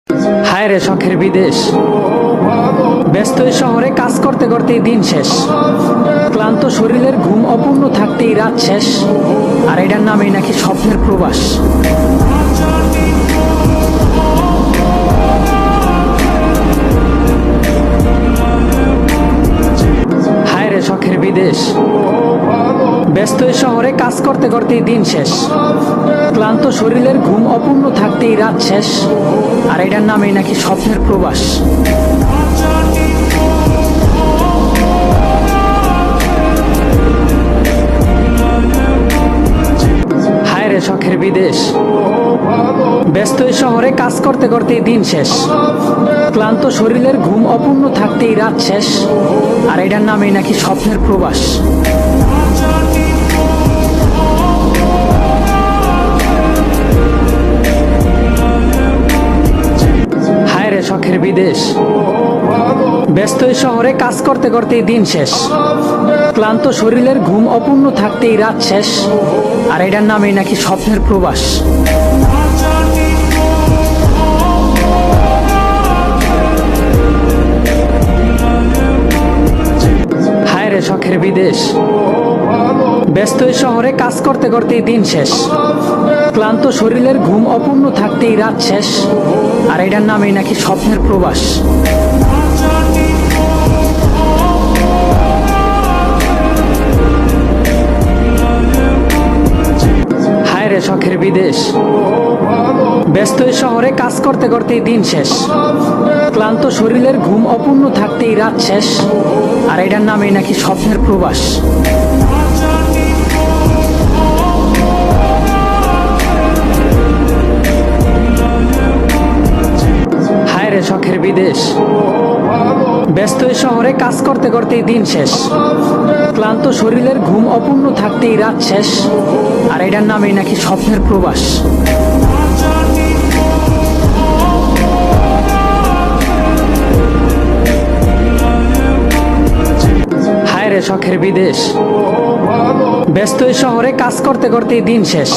হায় রে শখের বিদেশ, ব্যস্ত এই শহরে কাজ করতে করতেই দিন শেষ। ক্লান্ত শরীরের ঘুম অপূর্ণ থাকতেই রাত শেষ। আর এটার নামেই নাকি স্বপ্নের প্রবাস। হায় রে শখের বিদেশ, ব্যস্ত এই শহরে কাজ করতে করতেই দিন শেষ। ক্লান্ত শরীরের ঘুম অপূর্ণ থাকতেই রাত শেষ। আর এটার নামেই নাকি স্বপ্নের প্রবাস। হায় রে শখের বিদেশ, ব্যস্ত এই শহরে কাজ করতে করতেই দিন শেষ। ক্লান্ত শরীরের ঘুম অপূর্ণ থাকতেই রাত শেষ। আর এটার নামেই নাকি স্বপ্নের প্রবাস। হায় রে শখের বিদেশ, ব্যস্ত এই শহরে কাজ করতে করতেই দিন শেষ। ক্লান্ত শরীরের ঘুম অপূর্ণ থাকতেই রাত শেষ। আর এটার নামেই নাকি স্বপ্নের প্রবাস। হায় রে শখের বিদেশ, ব্যস্ত এই শহরে কাজ করতে করতেই দিন শেষ। ক্লান্ত শরীরের ঘুম অপূর্ণ থাকতেই রাত শেষ। আর এটার নামেই নাকি স্বপ্নের প্রবাস। হায় রে শখের বিদেশ, ব্যস্ত এই শহরে কাজ করতে করতেই দিন শেষ। ক্লান্ত শরীরের ঘুম অপূর্ণ থাকতেই রাত শেষ। আর এটার নামেই নাকি স্বপ্নের প্রবাস। হায় রে শখের বিদেশ, ব্যস্ত এই শহরে কাজ করতে করতেই দিন শেষ। ক্লান্ত শরীরের ঘুম অপূর্ণ থাকতেই রাত শেষ। আর এটার নামেই নাকি স্বপ্নের প্রবাস। হায় রে শখের বিদেশ, ব্যস্ত এই শহরে কাজ করতে করতেই দিন শেষ।